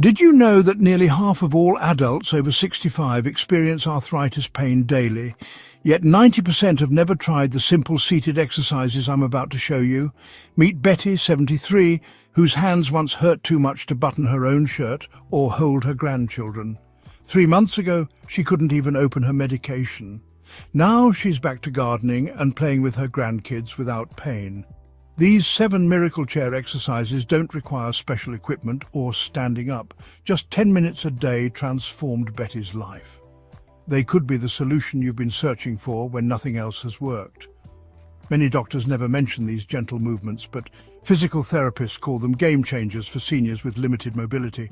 Did you know that nearly half of all adults over 65 experience arthritis pain daily, yet 90% have never tried the simple seated exercises I'm about to show you? Meet Betty, 73, whose hands once hurt too much to button her own shirt or hold her grandchildren. 3 months ago, she couldn't even open her medication. Now she's back to gardening and playing with her grandkids without pain. These 7 miracle chair exercises don't require special equipment or standing up. Just 10 minutes a day transformed Betty's life. They could be the solution you've been searching for when nothing else has worked. Many doctors never mention these gentle movements, but physical therapists call them game changers for seniors with limited mobility.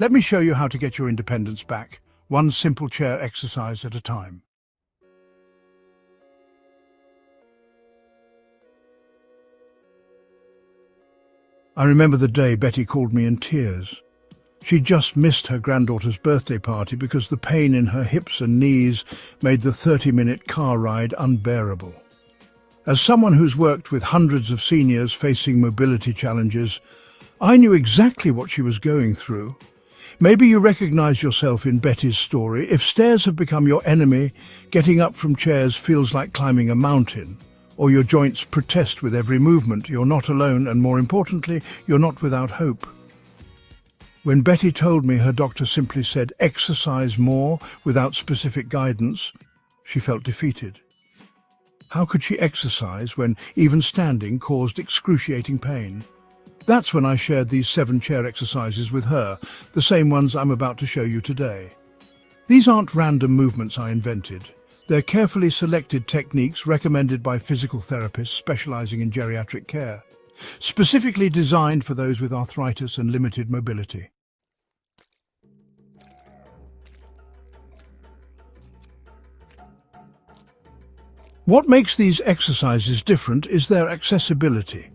Let me show you how to get your independence back, one simple chair exercise at a time. I remember the day Betty called me in tears. She just missed her granddaughter's birthday party because the pain in her hips and knees made the 30-minute car ride unbearable. As someone who's worked with hundreds of seniors facing mobility challenges, I knew exactly what she was going through. Maybe you recognize yourself in Betty's story. If stairs have become your enemy, getting up from chairs feels like climbing a mountain. Or your joints protest with every movement, you're not alone, and more importantly, you're not without hope. When Betty told me her doctor simply said, "Exercise more," without specific guidance, she felt defeated. How could she exercise when even standing caused excruciating pain? That's when I shared these 7 chair exercises with her, the same ones I'm about to show you today. These aren't random movements I invented. They're carefully selected techniques recommended by physical therapists specializing in geriatric care, specifically designed for those with arthritis and limited mobility. What makes these exercises different is their accessibility.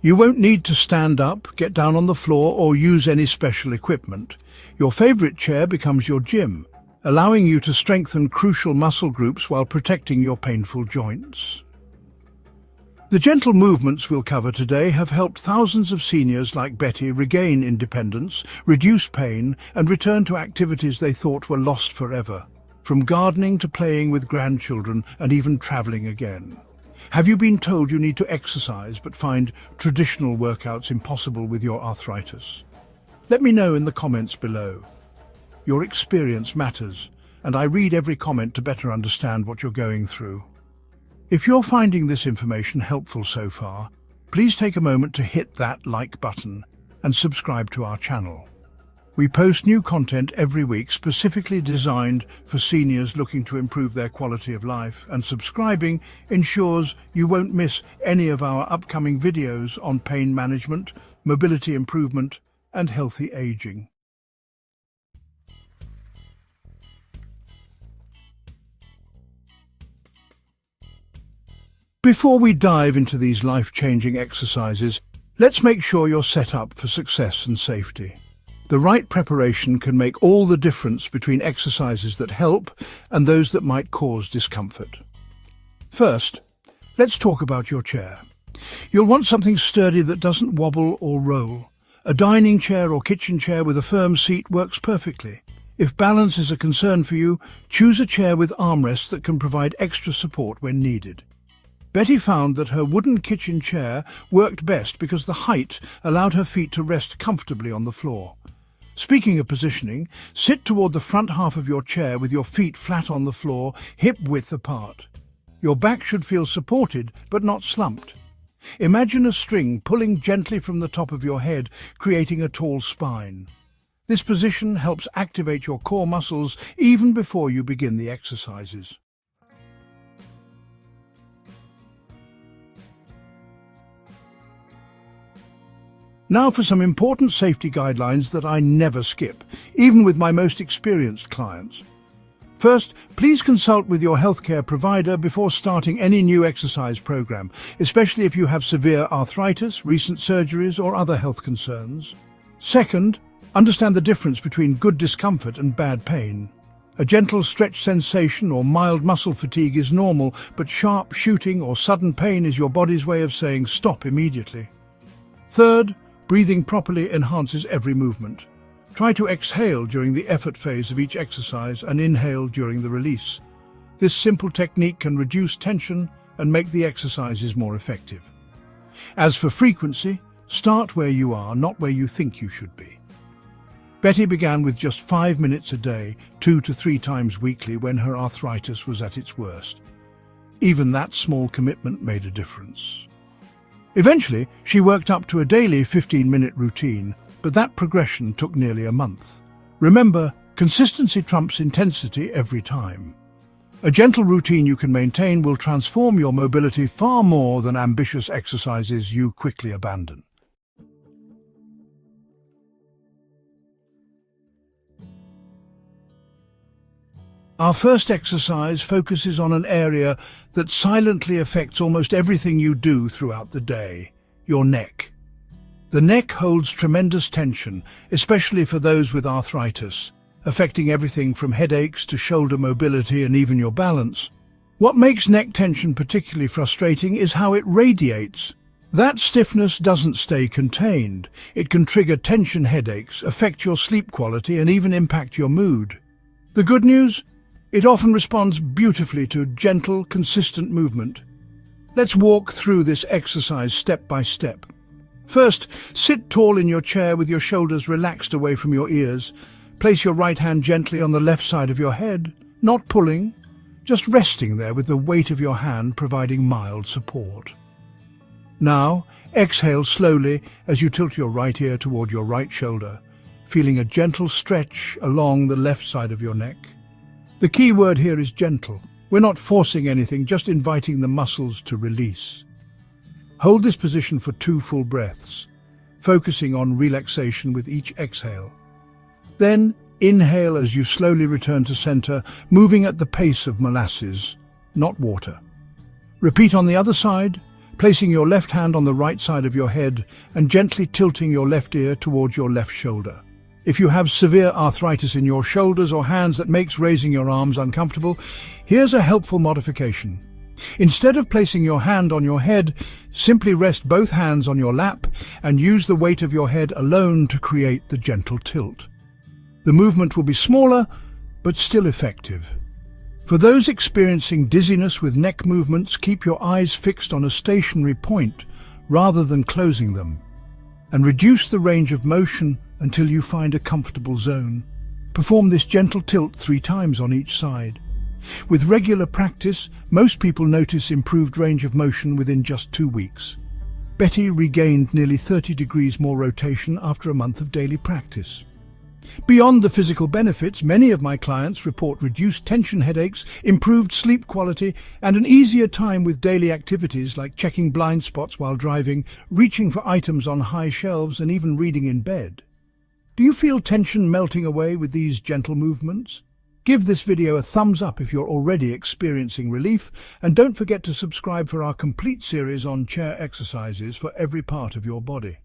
You won't need to stand up, get down on the floor, or use any special equipment. Your favorite chair becomes your gym, allowing you to strengthen crucial muscle groups while protecting your painful joints. The gentle movements we'll cover today have helped thousands of seniors like Betty regain independence, reduce pain, and return to activities they thought were lost forever, from gardening to playing with grandchildren and even traveling again. Have you been told you need to exercise but find traditional workouts impossible with your arthritis? Let me know in the comments below. Your experience matters, and I read every comment to better understand what you're going through. If you're finding this information helpful so far, please take a moment to hit that like button and subscribe to our channel. We post new content every week specifically designed for seniors looking to improve their quality of life, and subscribing ensures you won't miss any of our upcoming videos on pain management, mobility improvement, and healthy aging. Before we dive into these life-changing exercises, let's make sure you're set up for success and safety. The right preparation can make all the difference between exercises that help and those that might cause discomfort. First, let's talk about your chair. You'll want something sturdy that doesn't wobble or roll. A dining chair or kitchen chair with a firm seat works perfectly. If balance is a concern for you, choose a chair with armrests that can provide extra support when needed. Betty found that her wooden kitchen chair worked best because the height allowed her feet to rest comfortably on the floor. Speaking of positioning, sit toward the front half of your chair with your feet flat on the floor, hip-width apart. Your back should feel supported, but not slumped. Imagine a string pulling gently from the top of your head, creating a tall spine. This position helps activate your core muscles even before you begin the exercises. Now for some important safety guidelines that I never skip, even with my most experienced clients. First, please consult with your healthcare provider before starting any new exercise program, especially if you have severe arthritis, recent surgeries, or other health concerns. Second, understand the difference between good discomfort and bad pain. A gentle stretch sensation or mild muscle fatigue is normal, but sharp shooting or sudden pain is your body's way of saying stop immediately. Third, breathing properly enhances every movement. Try to exhale during the effort phase of each exercise and inhale during the release. This simple technique can reduce tension and make the exercises more effective. As for frequency, start where you are, not where you think you should be. Betty began with just 5 minutes a day, 2 to 3 times weekly when her arthritis was at its worst. Even that small commitment made a difference. Eventually, she worked up to a daily 15-minute routine, but that progression took nearly a month. Remember, consistency trumps intensity every time. A gentle routine you can maintain will transform your mobility far more than ambitious exercises you quickly abandon. Our first exercise focuses on an area that silently affects almost everything you do throughout the day: your neck. The neck holds tremendous tension, especially for those with arthritis, affecting everything from headaches to shoulder mobility and even your balance. What makes neck tension particularly frustrating is how it radiates. That stiffness doesn't stay contained. It can trigger tension headaches, affect your sleep quality, and even impact your mood. The good news? It often responds beautifully to gentle, consistent movement. Let's walk through this exercise step by step. First, sit tall in your chair with your shoulders relaxed away from your ears. Place your right hand gently on the left side of your head, not pulling, just resting there with the weight of your hand providing mild support. Now, exhale slowly as you tilt your right ear toward your right shoulder, feeling a gentle stretch along the left side of your neck. The key word here is gentle. We're not forcing anything, just inviting the muscles to release. Hold this position for 2 full breaths, focusing on relaxation with each exhale. Then, inhale as you slowly return to center, moving at the pace of molasses, not water. Repeat on the other side, placing your left hand on the right side of your head and gently tilting your left ear towards your left shoulder. If you have severe arthritis in your shoulders or hands that makes raising your arms uncomfortable, here's a helpful modification. Instead of placing your hand on your head, simply rest both hands on your lap and use the weight of your head alone to create the gentle tilt. The movement will be smaller, but still effective. For those experiencing dizziness with neck movements, keep your eyes fixed on a stationary point rather than closing them, and reduce the range of motion until you find a comfortable zone. Perform this gentle tilt 3 times on each side. With regular practice, most people notice improved range of motion within just 2 weeks. Betty regained nearly 30 degrees more rotation after a month of daily practice. Beyond the physical benefits, many of my clients report reduced tension headaches, improved sleep quality, and an easier time with daily activities like checking blind spots while driving, reaching for items on high shelves, and even reading in bed. Do you feel tension melting away with these gentle movements? Give this video a thumbs up if you're already experiencing relief, and don't forget to subscribe for our complete series on chair exercises for every part of your body.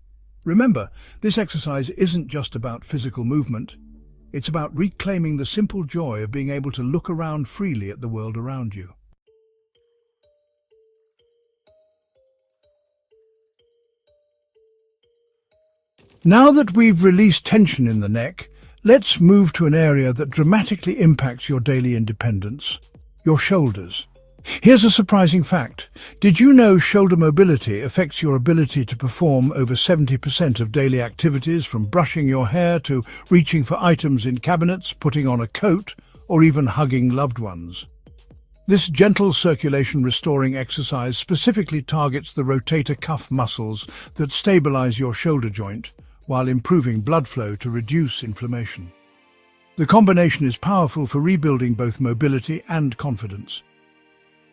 Remember, this exercise isn't just about physical movement. It's about reclaiming the simple joy of being able to look around freely at the world around you. Now that we've released tension in the neck, let's move to an area that dramatically impacts your daily independence: your shoulders. Here's a surprising fact. Did you know shoulder mobility affects your ability to perform over 70% of daily activities, from brushing your hair to reaching for items in cabinets, putting on a coat, or even hugging loved ones? This gentle circulation restoring exercise specifically targets the rotator cuff muscles that stabilize your shoulder joint, while improving blood flow to reduce inflammation. The combination is powerful for rebuilding both mobility and confidence.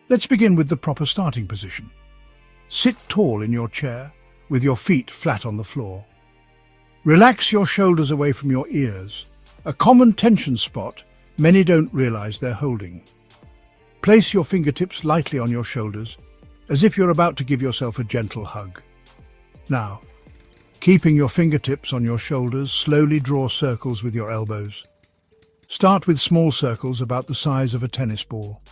Let's begin with the proper starting position. Sit tall in your chair, with your feet flat on the floor. Relax your shoulders away from your ears, a common tension spot many don't realize they're holding. Place your fingertips lightly on your shoulders, as if you're about to give yourself a gentle hug. Now, keeping your fingertips on your shoulders, slowly draw circles with your elbows. Start with small circles about the size of a tennis ball.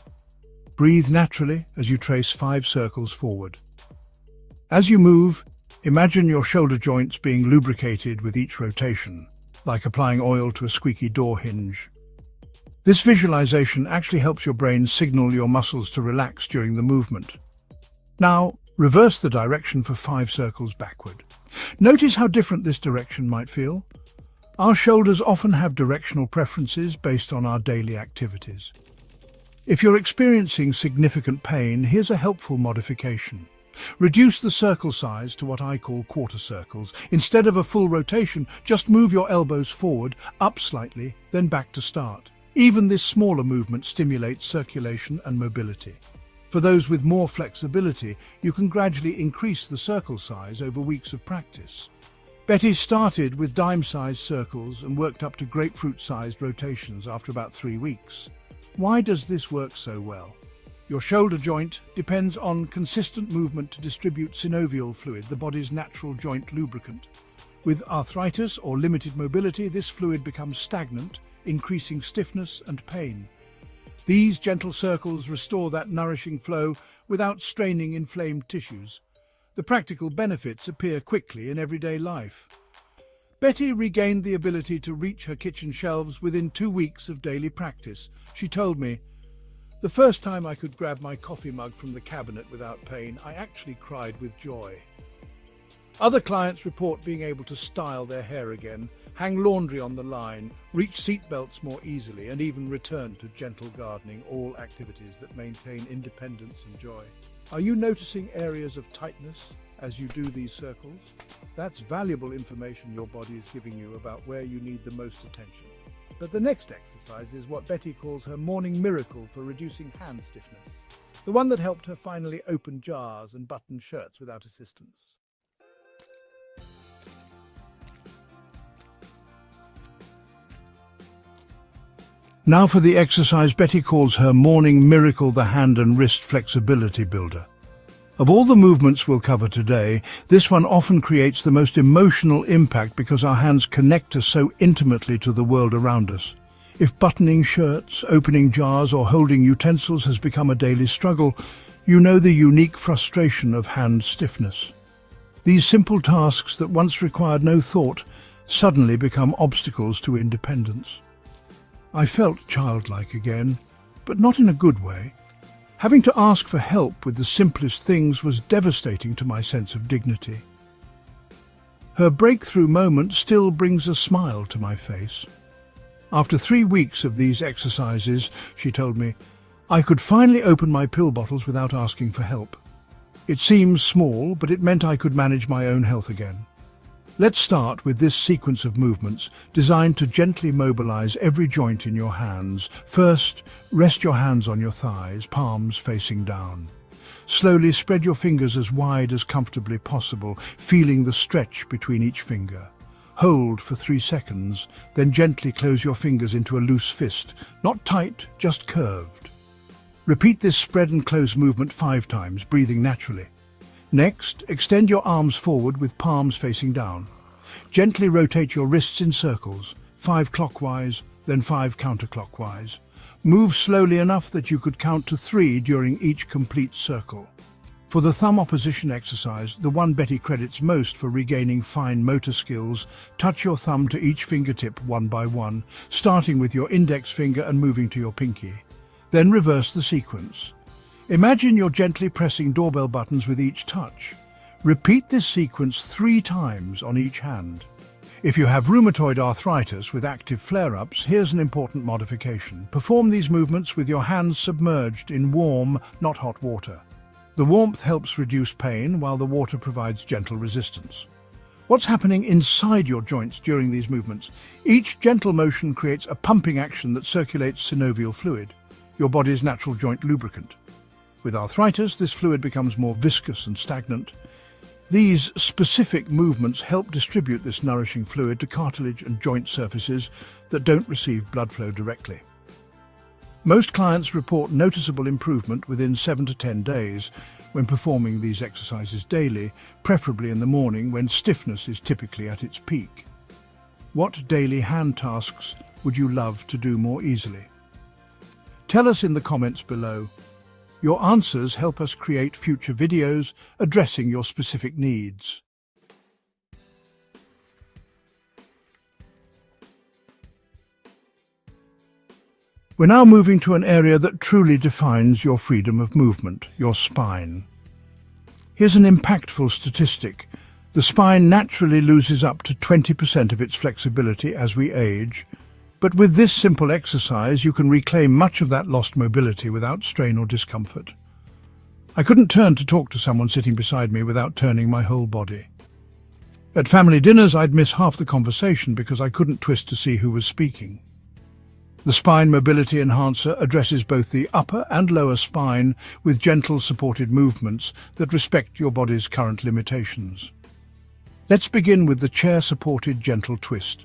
Breathe naturally as you trace 5 circles forward. As you move, imagine your shoulder joints being lubricated with each rotation. like applying oil to a squeaky door hinge. This visualization actually helps your brain signal your muscles to relax during the movement. Now, reverse the direction for 5 circles backward. Notice how different this direction might feel. Our shoulders often have directional preferences based on our daily activities. If you're experiencing significant pain, here's a helpful modification. Reduce the circle size to what I call quarter circles. Instead of a full rotation, just move your elbows forward, up slightly, then back to start. Even this smaller movement stimulates circulation and mobility. For those with more flexibility, you can gradually increase the circle size over weeks of practice. Betty started with dime-sized circles and worked up to grapefruit-sized rotations after about 3 weeks. Why does this work so well? Your shoulder joint depends on consistent movement to distribute synovial fluid, the body's natural joint lubricant. With arthritis or limited mobility, this fluid becomes stagnant, increasing stiffness and pain. These gentle circles restore that nourishing flow without straining inflamed tissues. The practical benefits appear quickly in everyday life. Betty regained the ability to reach her kitchen shelves within 2 weeks of daily practice. She told me, "The first time I could grab my coffee mug from the cabinet without pain, I actually cried with joy." Other clients report being able to style their hair again, hang laundry on the line, reach seatbelts more easily, and even return to gentle gardening, all activities that maintain independence and joy. Are you noticing areas of tightness as you do these circles? That's valuable information your body is giving you about where you need the most attention. But the next exercise is what Betty calls her morning miracle for reducing hand stiffness, the one that helped her finally open jars and button shirts without assistance. Now for the exercise Betty calls her morning miracle, the hand and wrist flexibility builder. Of all the movements we'll cover today, this one often creates the most emotional impact because our hands connect us so intimately to the world around us. If buttoning shirts, opening jars, or holding utensils has become a daily struggle, you know the unique frustration of hand stiffness. These simple tasks that once required no thought suddenly become obstacles to independence. I felt childlike again, but not in a good way. Having to ask for help with the simplest things was devastating to my sense of dignity. Her breakthrough moment still brings a smile to my face. After 3 weeks of these exercises, she told me, I could finally open my pill bottles without asking for help. It seems small, but it meant I could manage my own health again. Let's start with this sequence of movements designed to gently mobilize every joint in your hands. First, rest your hands on your thighs, palms facing down. Slowly spread your fingers as wide as comfortably possible, feeling the stretch between each finger. Hold for 3 seconds, then gently close your fingers into a loose fist, not tight, just curved. Repeat this spread and close movement 5 times, breathing naturally. Next, extend your arms forward with palms facing down. Gently rotate your wrists in circles, 5 clockwise, then 5 counterclockwise. Move slowly enough that you could count to 3 during each complete circle. For the thumb opposition exercise, the one Betty credits most for regaining fine motor skills, touch your thumb to each fingertip one by one, starting with your index finger and moving to your pinky. Then reverse the sequence. Imagine you're gently pressing doorbell buttons with each touch. Repeat this sequence 3 times on each hand. If you have rheumatoid arthritis with active flare-ups, here's an important modification. Perform these movements with your hands submerged in warm, not hot water. The warmth helps reduce pain, while the water provides gentle resistance. What's happening inside your joints during these movements? Each gentle motion creates a pumping action that circulates synovial fluid, your body's natural joint lubricant. With arthritis, this fluid becomes more viscous and stagnant. These specific movements help distribute this nourishing fluid to cartilage and joint surfaces that don't receive blood flow directly. Most clients report noticeable improvement within 7 to 10 days when performing these exercises daily, preferably in the morning when stiffness is typically at its peak. What daily hand tasks would you love to do more easily? Tell us in the comments below. Your answers help us create future videos addressing your specific needs. We're now moving to an area that truly defines your freedom of movement, your spine. Here's an impactful statistic. The spine naturally loses up to 20% of its flexibility as we age, but with this simple exercise you can reclaim much of that lost mobility without strain or discomfort. I couldn't turn to talk to someone sitting beside me without turning my whole body. At family dinners I'd miss half the conversation because I couldn't twist to see who was speaking. The Spine Mobility Enhancer addresses both the upper and lower spine with gentle supported movements that respect your body's current limitations. Let's begin with the chair-supported gentle twist.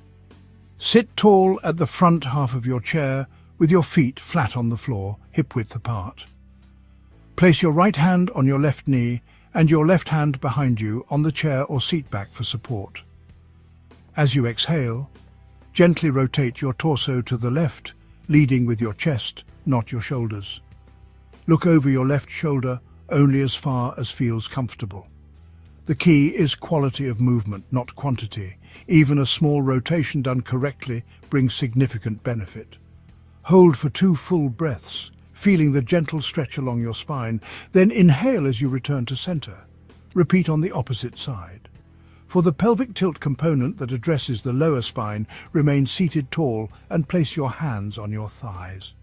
Sit tall at the front half of your chair with your feet flat on the floor, hip-width apart. Place your right hand on your left knee and your left hand behind you on the chair or seat back for support. As you exhale, gently rotate your torso to the left, leading with your chest, not your shoulders. Look over your left shoulder only as far as feels comfortable. The key is quality of movement, not quantity. Even a small rotation done correctly brings significant benefit. Hold for 2 full breaths, feeling the gentle stretch along your spine, then inhale as you return to center. Repeat on the opposite side. For the pelvic tilt component that addresses the lower spine, remain seated tall and place your hands on your thighs.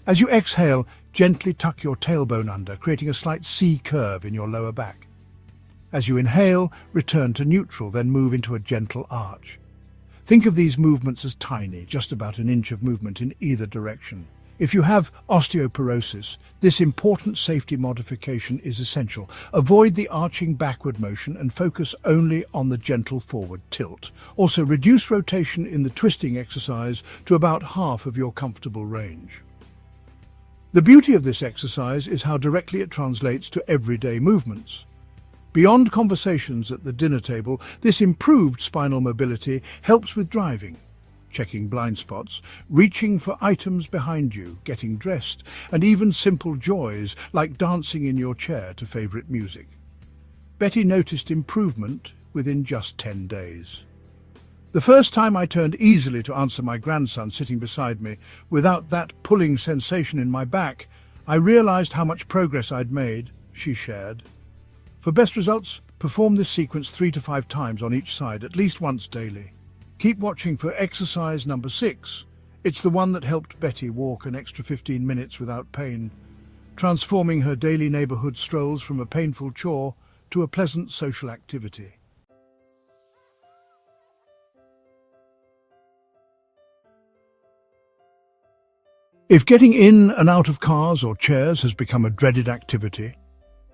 As you exhale, gently tuck your tailbone under, creating a slight C curve in your lower back. As you inhale, return to neutral, then move into a gentle arch. Think of these movements as tiny, just about an inch of movement in either direction. If you have osteoporosis, this important safety modification is essential. Avoid the arching backward motion and focus only on the gentle forward tilt. Also, reduce rotation in the twisting exercise to about half of your comfortable range. The beauty of this exercise is how directly it translates to everyday movements. Beyond conversations at the dinner table, this improved spinal mobility helps with driving, checking blind spots, reaching for items behind you, getting dressed, and even simple joys like dancing in your chair to favorite music. Betty noticed improvement within just 10 days. The first time I turned easily to answer my grandson sitting beside me without that pulling sensation in my back, I realized how much progress I'd made, she shared. For best results, perform this sequence 3 to 5 times on each side, at least once daily. Keep watching for exercise number 6. It's the one that helped Betty walk an extra 15 minutes without pain, transforming her daily neighborhood strolls from a painful chore to a pleasant social activity. If getting in and out of cars or chairs has become a dreaded activity,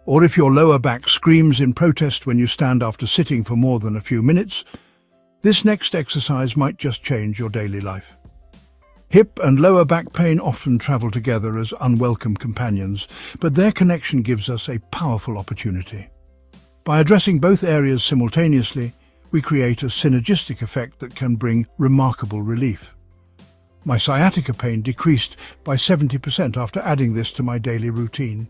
or if your lower back screams in protest when you stand after sitting for more than a few minutes, this next exercise might just change your daily life. Hip and lower back pain often travel together as unwelcome companions, but their connection gives us a powerful opportunity. By addressing both areas simultaneously, we create a synergistic effect that can bring remarkable relief. My sciatica pain decreased by 70% after adding this to my daily routine.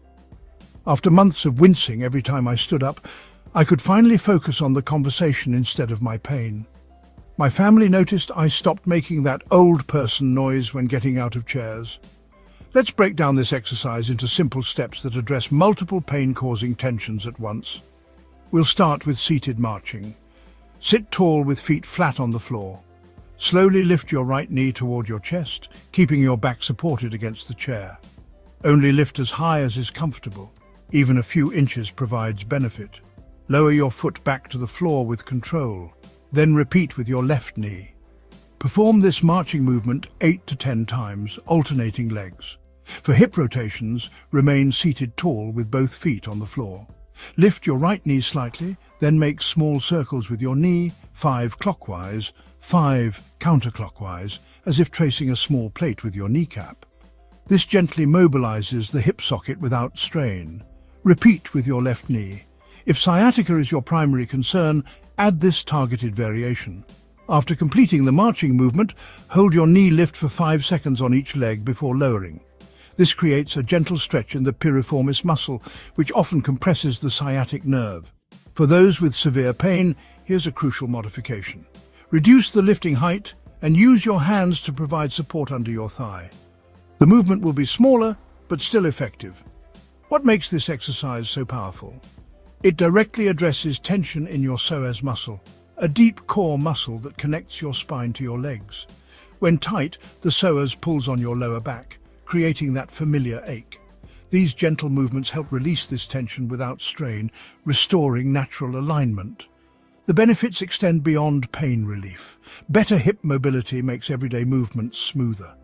After months of wincing every time I stood up, I could finally focus on the conversation instead of my pain. My family noticed I stopped making that old person noise when getting out of chairs. Let's break down this exercise into simple steps that address multiple pain-causing tensions at once. We'll start with seated marching. Sit tall with feet flat on the floor. Slowly lift your right knee toward your chest, keeping your back supported against the chair. Only lift as high as is comfortable. Even a few inches provides benefit. Lower your foot back to the floor with control. Then repeat with your left knee. Perform this marching movement 8 to 10 times, alternating legs. For hip rotations, remain seated tall with both feet on the floor. Lift your right knee slightly, then make small circles with your knee, 5 clockwise, 5 counterclockwise, as if tracing a small plate with your kneecap. This gently mobilizes the hip socket without strain. Repeat with your left knee. If sciatica is your primary concern, add this targeted variation. After completing the marching movement, hold your knee lift for 5 seconds on each leg before lowering. This creates a gentle stretch in the piriformis muscle, which often compresses the sciatic nerve. For those with severe pain, here's a crucial modification. Reduce the lifting height and use your hands to provide support under your thigh. The movement will be smaller, but still effective. What makes this exercise so powerful? It directly addresses tension in your psoas muscle, a deep core muscle that connects your spine to your legs. When tight, the psoas pulls on your lower back, creating that familiar ache. These gentle movements help release this tension without strain, restoring natural alignment. The benefits extend beyond pain relief. Better hip mobility makes everyday movements smoother.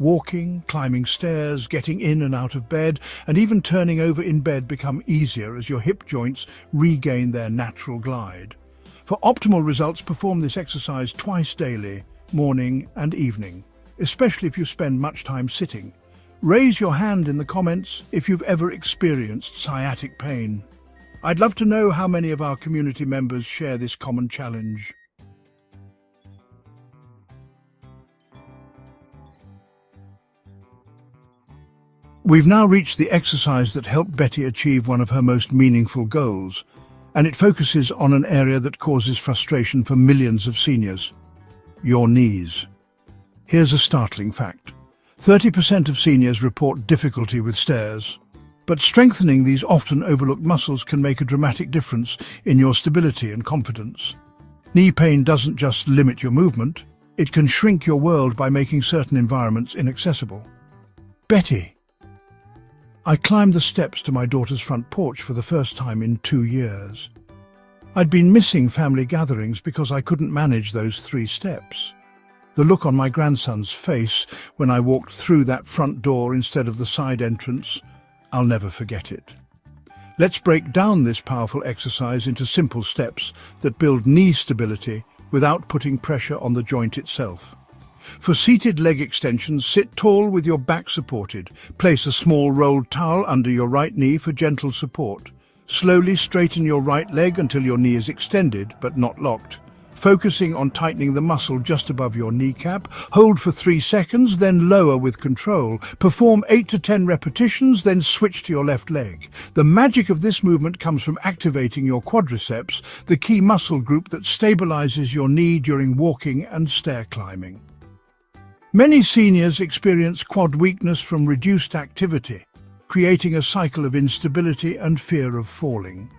Walking, climbing stairs, getting in and out of bed, and even turning over in bed become easier as your hip joints regain their natural glide. For optimal results, perform this exercise twice daily, morning and evening, especially if you spend much time sitting. Raise your hand in the comments if you've ever experienced sciatic pain. I'd love to know how many of our community members share this common challenge. We've now reached the exercise that helped Betty achieve one of her most meaningful goals, and it focuses on an area that causes frustration for millions of seniors: your knees. Here's a startling fact. 30% of seniors report difficulty with stairs, but strengthening these often overlooked muscles can make a dramatic difference in your stability and confidence. Knee pain doesn't just limit your movement, it can shrink your world by making certain environments inaccessible. Betty. I climbed the steps to my daughter's front porch for the first time in 2 years. I'd been missing family gatherings because I couldn't manage those 3 steps. The look on my grandson's face when I walked through that front door instead of the side entrance, I'll never forget it. Let's break down this powerful exercise into simple steps that build knee stability without putting pressure on the joint itself. For seated leg extensions, sit tall with your back supported. Place a small rolled towel under your right knee for gentle support. Slowly straighten your right leg until your knee is extended but not locked, focusing on tightening the muscle just above your kneecap. Hold for 3 seconds, then lower with control. Perform 8 to 10 repetitions, then switch to your left leg. The magic of this movement comes from activating your quadriceps, the key muscle group that stabilizes your knee during walking and stair climbing. Many seniors experience quad weakness from reduced activity, creating a cycle of instability and fear of falling.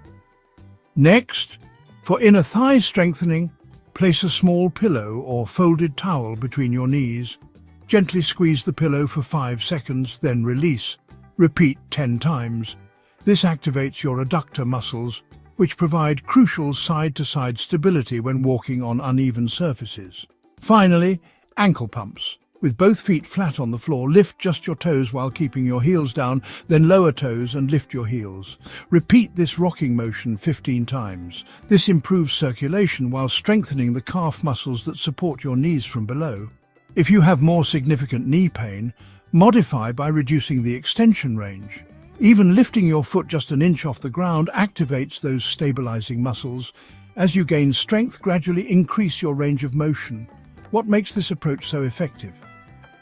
Next, for inner thigh strengthening, place a small pillow or folded towel between your knees. Gently squeeze the pillow for 5 seconds, then release. Repeat 10 times. This activates your adductor muscles, which provide crucial side-to-side stability when walking on uneven surfaces. Finally, ankle pumps. With both feet flat on the floor, lift just your toes while keeping your heels down, then lower toes and lift your heels. Repeat this rocking motion 15 times. This improves circulation while strengthening the calf muscles that support your knees from below. If you have more significant knee pain, modify by reducing the extension range. Even lifting your foot just an inch off the ground activates those stabilizing muscles. As you gain strength, gradually increase your range of motion. What makes this approach so effective?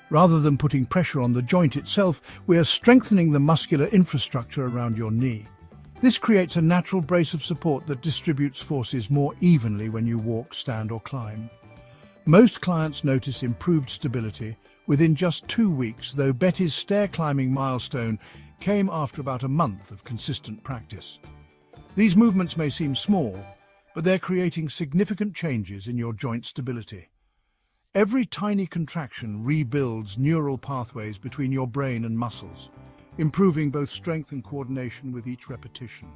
Rather than putting pressure on the joint itself, we are strengthening the muscular infrastructure around your knee. This creates a natural brace of support that distributes forces more evenly when you walk, stand, or climb. Most clients notice improved stability within just 2 weeks, though Betty's stair climbing milestone came after about a month of consistent practice. These movements may seem small, but they're creating significant changes in your joint stability. Every tiny contraction rebuilds neural pathways between your brain and muscles, improving both strength and coordination with each repetition.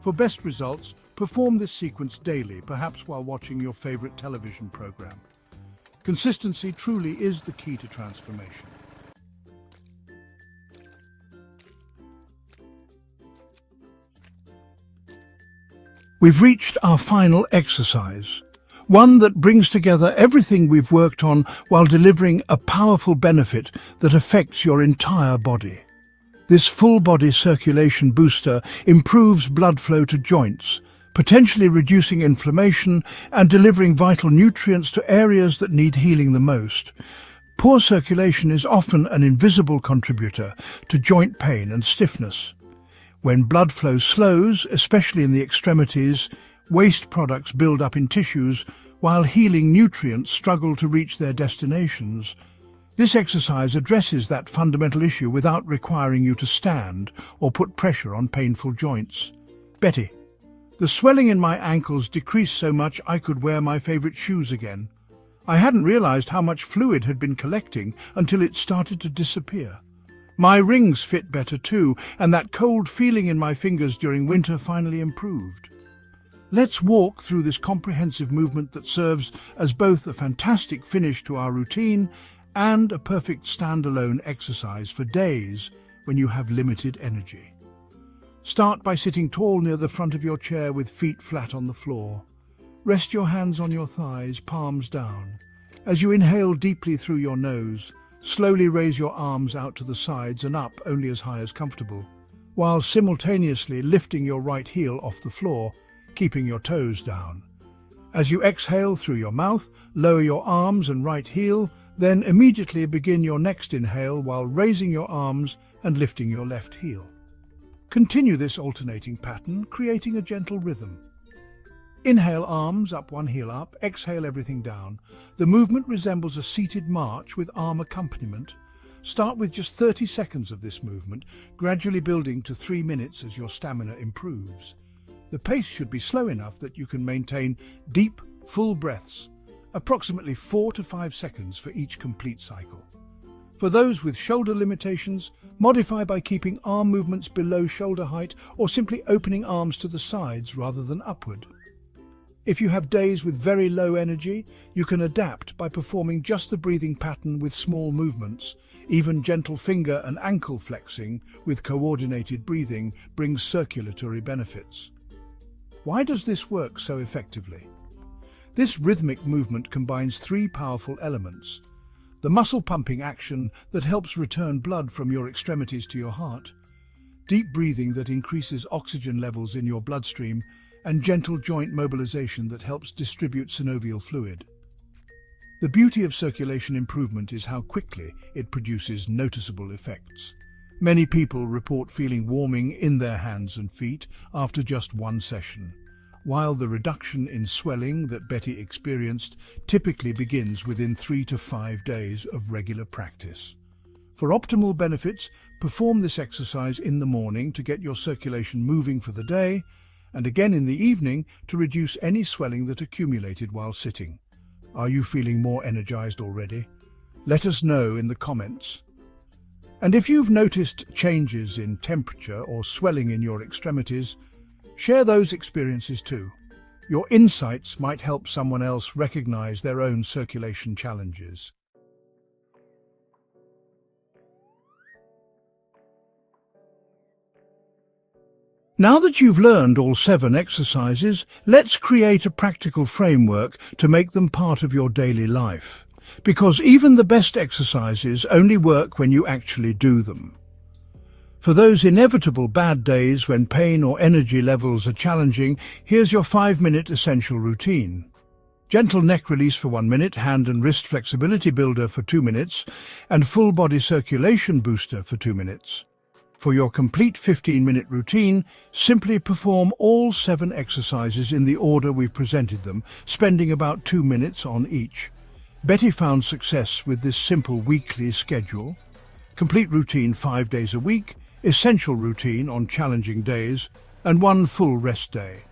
For best results, perform this sequence daily, perhaps while watching your favorite television program. Consistency truly is the key to transformation. We've reached our final exercise. One that brings together everything we've worked on while delivering a powerful benefit that affects your entire body. This full-body circulation booster improves blood flow to joints, potentially reducing inflammation and delivering vital nutrients to areas that need healing the most. Poor circulation is often an invisible contributor to joint pain and stiffness. When blood flow slows, especially in the extremities, waste products build up in tissues while healing nutrients struggle to reach their destinations. This exercise addresses that fundamental issue without requiring you to stand or put pressure on painful joints. Betty, the swelling in my ankles decreased so much I could wear my favorite shoes again. I hadn't realized how much fluid had been collecting until it started to disappear. My rings fit better too, and that cold feeling in my fingers during winter finally improved. Let's walk through this comprehensive movement that serves as both a fantastic finish to our routine and a perfect standalone exercise for days when you have limited energy. Start by sitting tall near the front of your chair with feet flat on the floor. Rest your hands on your thighs, palms down. As you inhale deeply through your nose, slowly raise your arms out to the sides and up only as high as comfortable, while simultaneously lifting your right heel off the floor, keeping your toes down. As you exhale through your mouth, lower your arms and right heel, then immediately begin your next inhale while raising your arms and lifting your left heel. Continue this alternating pattern, creating a gentle rhythm. Inhale, arms up, one heel up. Exhale, everything down. The movement resembles a seated march with arm accompaniment. Start with just 30 seconds of this movement, gradually building to 3 minutes as your stamina improves. The pace should be slow enough that you can maintain deep, full breaths, approximately 4 to 5 seconds for each complete cycle. For those with shoulder limitations, modify by keeping arm movements below shoulder height or simply opening arms to the sides rather than upward. If you have days with very low energy, you can adapt by performing just the breathing pattern with small movements. Even gentle finger and ankle flexing with coordinated breathing brings circulatory benefits. Why does this work so effectively? This rhythmic movement combines 3 powerful elements: the muscle pumping action that helps return blood from your extremities to your heart, deep breathing that increases oxygen levels in your bloodstream, and gentle joint mobilization that helps distribute synovial fluid. The beauty of circulation improvement is how quickly it produces noticeable effects. Many people report feeling warming in their hands and feet after just 1 session, while the reduction in swelling that Betty experienced typically begins within 3 to 5 days of regular practice. For optimal benefits, perform this exercise in the morning to get your circulation moving for the day, and again in the evening to reduce any swelling that accumulated while sitting. Are you feeling more energized already? Let us know in the comments. And if you've noticed changes in temperature or swelling in your extremities, share those experiences too. Your insights might help someone else recognize their own circulation challenges. Now that you've learned all 7 exercises, let's create a practical framework to make them part of your daily life. Because even the best exercises only work when you actually do them. For those inevitable bad days when pain or energy levels are challenging, here's your 5-minute essential routine. Gentle neck release for 1 minute, hand and wrist flexibility builder for 2 minutes, and full body circulation booster for 2 minutes. For your complete 15-minute routine, simply perform all 7 exercises in the order we've presented them, spending about 2 minutes on each. Betty found success with this simple weekly schedule: complete routine 5 days a week, essential routine on challenging days, and 1 full rest day.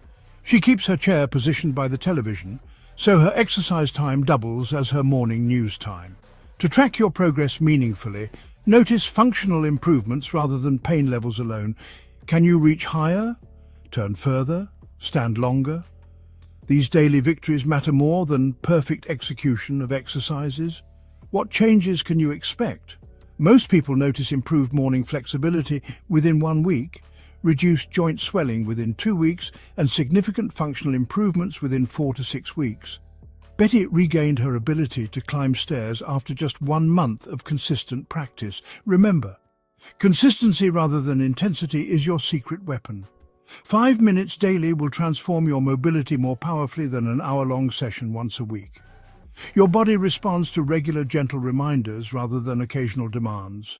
She keeps her chair positioned by the television, so her exercise time doubles as her morning news time. To track your progress meaningfully, notice functional improvements rather than pain levels alone. Can you reach higher, turn further, stand longer? These daily victories matter more than perfect execution of exercises. What changes can you expect? Most people notice improved morning flexibility within 1 week, reduced joint swelling within 2 weeks, and significant functional improvements within 4 to 6 weeks. Betty regained her ability to climb stairs after just 1 month of consistent practice. Remember, consistency rather than intensity is your secret weapon. 5 minutes daily will transform your mobility more powerfully than an hour-long session once a week. Your body responds to regular gentle reminders rather than occasional demands.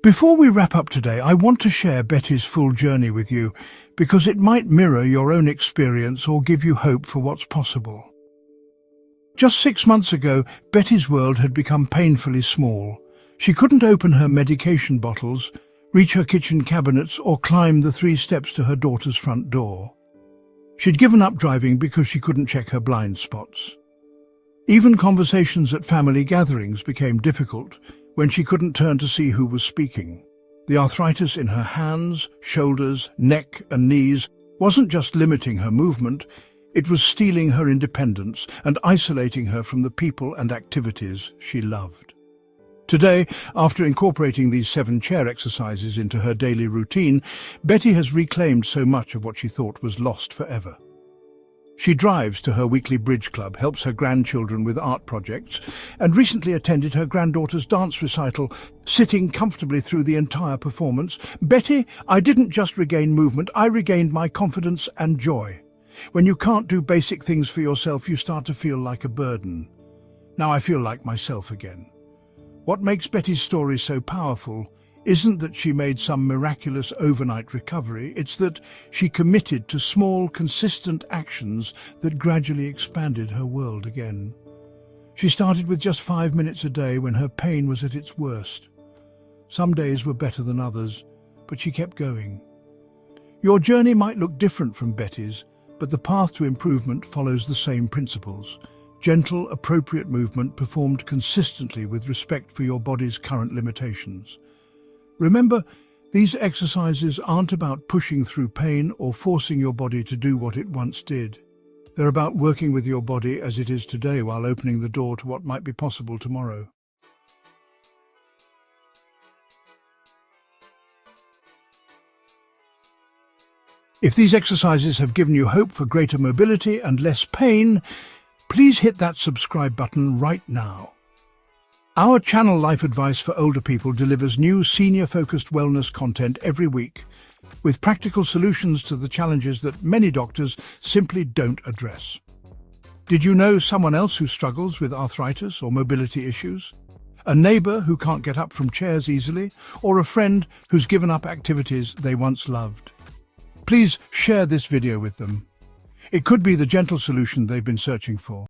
Before we wrap up today, I want to share Betty's full journey with you because it might mirror your own experience or give you hope for what's possible. Just 6 months ago, Betty's world had become painfully small. She couldn't open her medication bottles, reach her kitchen cabinets, or climb the 3 steps to her daughter's front door. She'd given up driving because she couldn't check her blind spots. Even conversations at family gatherings became difficult when she couldn't turn to see who was speaking. The arthritis in her hands, shoulders, neck and knees wasn't just limiting her movement, it was stealing her independence and isolating her from the people and activities she loved. Today, after incorporating these 7 chair exercises into her daily routine, Betty has reclaimed so much of what she thought was lost forever. She drives to her weekly bridge club, helps her grandchildren with art projects, and recently attended her granddaughter's dance recital, sitting comfortably through the entire performance. "Betty, I didn't just regain movement, I regained my confidence and joy. When you can't do basic things for yourself, you start to feel like a burden. Now I feel like myself again." What makes Betty's story so powerful isn't that she made some miraculous overnight recovery, it's that she committed to small, consistent actions that gradually expanded her world again. She started with just 5 minutes a day when her pain was at its worst. Some days were better than others, but she kept going. Your journey might look different from Betty's, but the path to improvement follows the same principles. Gentle, appropriate movement performed consistently with respect for your body's current limitations. Remember, these exercises aren't about pushing through pain or forcing your body to do what it once did. They're about working with your body as it is today while opening the door to what might be possible tomorrow. If these exercises have given you hope for greater mobility and less pain, please hit that subscribe button right now. Our channel Life Advice for Older People delivers new senior-focused wellness content every week, with practical solutions to the challenges that many doctors simply don't address. Did you know someone else who struggles with arthritis or mobility issues? A neighbour who can't get up from chairs easily, or a friend who's given up activities they once loved? Please share this video with them. It could be the gentle solution they've been searching for.